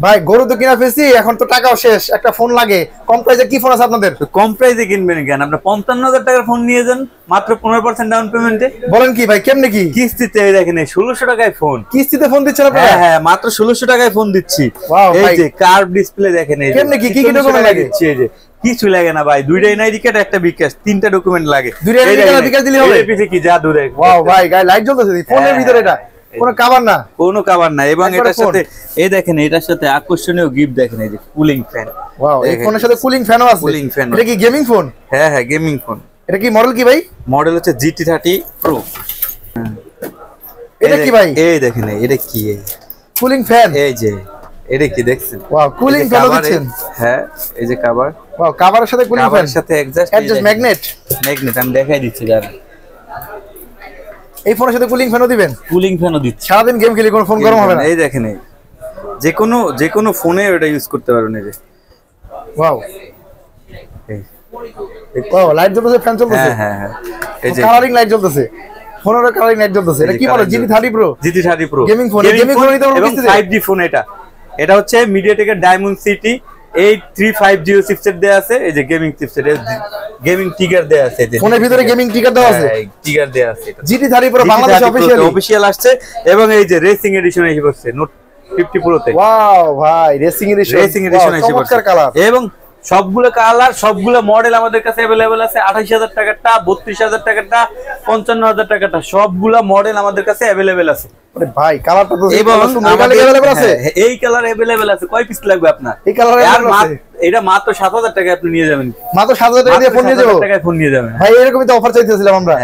ভাই গরু তো কিনা ফেলছি, এখন তো টাকাও শেষ, একটা ফোন লাগে। কম প্রাইসে কি ফোন আছে আপনাদের? কম প্রাইসে কিনবেন কেন? আপনার 55,000 টাকার ফোন নিয়ে যান মাত্র 15% ডাউন পেমেন্টে। বলেন কি ভাই, কেমনে কি? কিস্তিতে দেখেন 1600 টাকায় ফোন। কিস্তিতে ফোন দিচ্ছেন আপনারা? হ্যাঁ হ্যাঁ, মাত্র 1600 টাকায় ফোন দিচ্ছি। এই যে কার্ভ ডিসপ্লে দেখেন, এই কেমনে কি কি ডকুমেন্ট লাগে? এই যে কিছু লাগে না ভাই, দুইটা এনআইডি কার্ড, একটা বিকাশ, তিনটা ডকুমেন্ট লাগে। দুইটা এনআইডি কার্ড বিকাশ দিলে হবে? এর পিছে কি জাদু দেখ। ওয়াও ভাই, গায়ে লাইট জ্বলতেছে ফোনের ভিতরে, এটা কোনো কভার না? কোনো কভার না। এবং এটার সাথে এই দেখেন, এটার সাথে আকর্ষণীয় গিফট দেখেন, এই যে কুলিং ফ্যান। ওয়াও, এই ফোনের সাথে কুলিং ফ্যানও আছে? Cooling fan. এটা কি গেমিং ফোন? হ্যাঁ হ্যাঁ, গেমিং ফোন। এটা কি মডেল কি ভাই? মডেল হচ্ছে GT30 Pro। এটা কি ভাই? এই দেখেন, এটা কি? এই কুলিং ফ্যান। এই যে এটা কি দেখছেন? ওয়াও, কুলিং ফ্যান দিচ্ছেন? হ্যাঁ, এই যে কভার। ওয়াও, কভারের সাথে কুলিং ফ্যান, কভারের সাথে অ্যাডজাস্ট ম্যাগনেট। আমি দেখাই দিচ্ছি জানেন। এই ফোনের সাথে কুলিং ফ্যানও দিবেন? কুলিং ফ্যানও দিচ্ছি। সারাদিন গেম খেলে কোনো ফোন গরম হবে না? এই দেখেন, এই যে কোনো ফোনে এটা ইউজ করতে পারবেন। এই যে ওয়াও, ওয়াও, লাইট জ্বলতেছে, ফ্যান চলতেছে। হ্যাঁ হ্যাঁ, এই যে কালারিং লাইট জ্বলতেছে, ফোনের কালারিং লাইট জ্বলতেছে। এটা কি বলে? GT30 Pro? GT30 Pro gaming phone. Gaming phone নিতে পারবেন কিস্তিতে? 5G phone. এটা হচ্ছে মিডিয়াটেকের Dimensity 8350 চিপসেট দেয়া আছে। এই যে গেমিং চিপসেট, গেমিং ট্রিগার দেয়া আছে। ফোনের ভিতরে গেমিং ট্রিগার দেওয়া আছে? হ্যাঁ, ট্রিগার দেয়া আছে। GT30 Pro বাংলাদেশে অফিশিয়াল আসছে। এবং এই যে রেসিং এডিশন এসে পড়ছে Note 50 Pro তে। ওয়াও ভাই, রেসিং এডিশন এসে পড়ছে। এবং সবগুলো কালার, সবগুলো মডেল আমাদের কাছে अवेलेबल আছে। 28,000 টাকাটা, 32,000 টাকাটা, 55,000 টাকাটা, সবগুলো মডেল আমাদের কাছে अवेलेबल আছে। আরে ভাই, কালারটা তো আমাদের अवेलेबल আছে? এই কালার अवेलेबल আছে। কয় পিস লাগবে আপনার? এই কালার আছে? এটা মাত্র 7,000 টাকায় আপনি নিয়ে যাবেন। মাত্র 7,000 টাকা দিয়ে ফোন নিয়ে যাবো? টাকায় ফোন নিয়ে যাবেন ভাই, এরকমই তো অফার চাইতেছিলাম আমরা।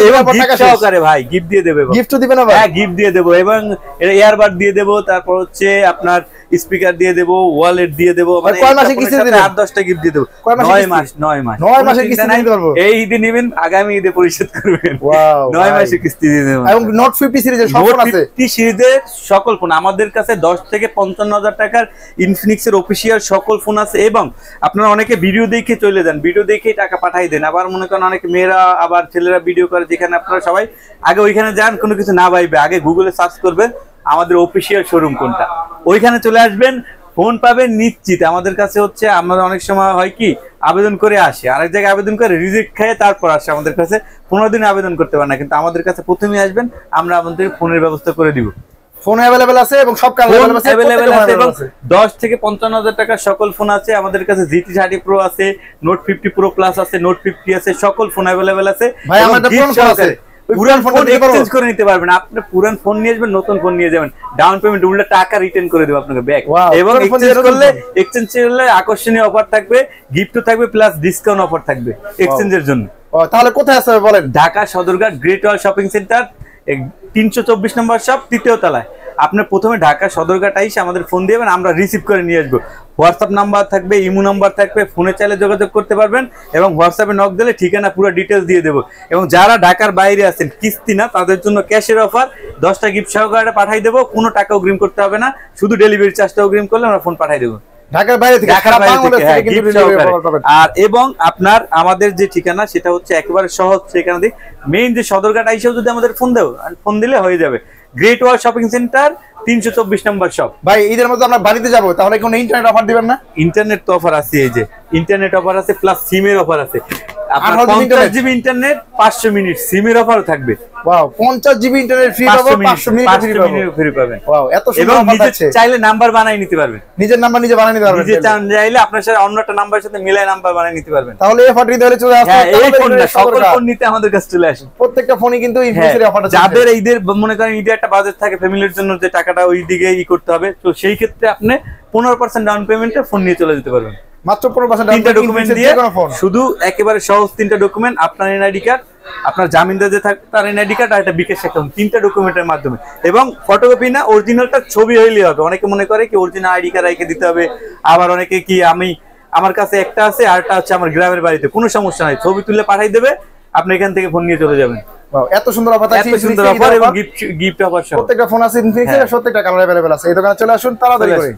এবং টাকা সহকারে ভাই গিফট দিয়ে দেবে। গিফটও দিবেন না ভাই? হ্যাঁ, গিফট দিয়ে দেব। এবং এটা ইয়ারবাড দিয়ে দেব, তারপর হচ্ছে আপনার স্পিকার দিয়ে দেব, ওয়ালেট দিয়ে দেব। মানে কয় মাসে কিস্তি দিবেন? 8-10টা গিফট দিয়ে দেব। 9 মাস। 9 মাসে কিস্তি দিতে পারবো? এই ঈদে নেবেন, আগামী ঈদে পরিশোধ করবেন। ওয়াও, 9 মাসে কিস্তি দিয়ে দেব। এবং Note 50 সিরিজের সব ফোন আছে? 50 সিরিজের সকল ফোন আমাদের কাছে 10 থেকে 55,000 টাকার ইনফিনিক্স এর অফিশিয়াল সকল ফোন আছে। এবং আপনারা অনেকে ভিডিও দেখে চলে যান, ভিডিও দেখেই টাকা পাঠাই দেন। আবার মনে করেন অনেকে মেয়েরা আবার ছেলেরা ভিডিও করে, যেখানে আপনারা সবাই আগে ওইখানে যান, কোনো কিছু না ভাইবে আগে গুগলে সার্চ করবেন আমাদের অফিশিয়াল শোরুম কোনটা, ওইখানে চলে আসবেন, ফোন পাবেন নিশ্চিত। আমাদের কাছে হচ্ছে আমরা অনেক সময় হয় কি আবেদন করে আসি, আরেক জায়গায় আবেদন করে রিজেক্ট খেয়ে তারপর আসে আমাদের কাছে। 15 দিনে আবেদন করতে পারে না, কিন্তু আমাদের কাছে প্রথমেই আসবেন, আমরা আমাদের ফোনের ব্যবস্থা করে দিব। ফোন अवेलेबल আছে এবং সব কালার अवेलेबल আছে। এবং 10 থেকে 55,000 টাকার সকল ফোন আছে আমাদের কাছে। GT30 Pro আছে, Note 50 Pro Plus আছে, Note 50 আছে, সকল ফোন अवेलेबल আছে। ভাই, আমাদের পুরান ফোন আছে, পুরান ফোন এক্সচেঞ্জ করে নিতে পারবেন। আপনি পুরান ফোন নিয়ে আসবেন, নতুন ফোন নিয়ে যাবেন, ডাউন পেমেন্ট উল্টা টাকা রিটার্ন করে দেব আপনাকে ব্যাক। এবং এক্সচেঞ্জ করলে আকর্ষণীয় অফার থাকবে, গিফটও থাকবে, প্লাস ডিসকাউন্ট অফার থাকবে এক্সচেঞ্জের জন্য। তাহলে কোথায় আসতে হবে বলেন? ঢাকা সদরঘাট গ্রেট ওয়াল শপিং সেন্টার 324 নম্বর শপ, 3য় তলায়। আপনার প্রথমে ঢাকা সদরঘাট আইসে আমাদের ফোন দিবেন, আমরা রিসিভ করে নিয়ে আসবো। হোয়াটসঅ্যাপ নাম্বার থাকবে, ইমো নাম্বার থাকবে, ফোনে চাইলে যোগাযোগ করতে পারবেন। এবং হোয়াটসঅ্যাপে নক দিলে ঠিকানা পুরো ডিটেলস দিয়ে দেবো। এবং যারা ঢাকার বাইরে আছেন, কিস্তি না, তাদের জন্য ক্যাশের অফার, 10টা গিফট সহকারে পাঠাই দেবো। কোনো টাকা অগ্রিম করতে হবে না, শুধু ডেলিভারি চার্জটা অগ্রিম করলে আমরা ফোন পাঠাই দেবো ঢাকার বাইরে থেকে। আর এবং আপনার আমাদের যে ঠিকানা সেটা হচ্ছে একেবারে সহজ ঠিকানা দিই, মেইন যে সদরঘাট আইসেও যদি আমাদের ফোন দিলে হয়ে যাবে। গ্রেট ওয়াল শপিং সেন্টার 324 নম্বর শপ। ভাই, ঈদের মধ্যে আমরা বাড়িতে যাবো, তাহলে কোনো ইন্টারনেট অফার দিবেন না? ইন্টারনেট তো অফার আছে, এই যে ইন্টারনেট অফার আছে, প্লাস সিমের অফার আছে। আপনার 50 জিবি ইন্টারনেট 500 মিনিট সিমের অফারও থাকবে। ওয়াও, 50 জিবি ইন্টারনেট ফ্রি পাবো, 500 মিনিট ফ্রি পাবেন। ওয়াও, এত সুন্দর অফার আছে। চাইলে নাম্বার বানাই নিতে পারবেন, নিজের নাম্বার নিজে বানাই নিতে পারবেন। নিজে চাইলে আপনার সাথে অন্য একটা নাম্বারের সাথে মিলাই নাম্বার বানাই নিতে পারবেন। তাহলে এই অফারটি ধরে চলে আসুন। হ্যাঁ, এই ফোনটা সকল ফোন নিতে আমাদের কাছে চলে আসুন। প্রত্যেকটা ফোনই কিন্তু ইনফিনিক্সের অফার আছে। যাদের ঈদের মনে করেন ঈদের একটা বাজেট থাকে ফ্যামিলির জন্য, যে টাকাটা ওই দিকে করতে হবে, তো সেই ক্ষেত্রে আপনি 15% ডাউন পেমেন্টে ফোন নিয়ে চলে যেতে পারবেন। মাত্র 15% তিনটা ডকুমেন্ট দিয়ে, শুধু একেবারে সহজ 3টা ডকুমেন্ট, আপনার এনআইডি কার্ড, আপনার জামিনদার যে থাকে তার এনআইডি কার্ড, আর একটা বিকাশ অ্যাকাউন্ট, 3টা ডকুমেন্টের মাধ্যমে। এবং ফটোকপি না, অরিজিনালটা ছবি হইলেই হবে। অনেকে মনে করে কি অরিজিনাল আইডি কার্ড রেখে দিতে হবে, আবার অনেকে কি আমার কাছে একটা আছে আরটা হচ্ছে আমার গ্রামের বাড়িতে, কোনো সমস্যা নাই, ছবি তুলে পাঠাই দেবে, আপনি এখান থেকে ফোন নিয়ে চলে যাবেন। এত সুন্দর অফার আছে, এত সুন্দর অফার এবং গিফট অফার সহ প্রত্যেকটা ফোন আছে ইনফিনিক্সের, প্রত্যেকটা কালার अवेलेबल আছে। এই দোকানে চলে আসুন তাড়াতাড়ি করে।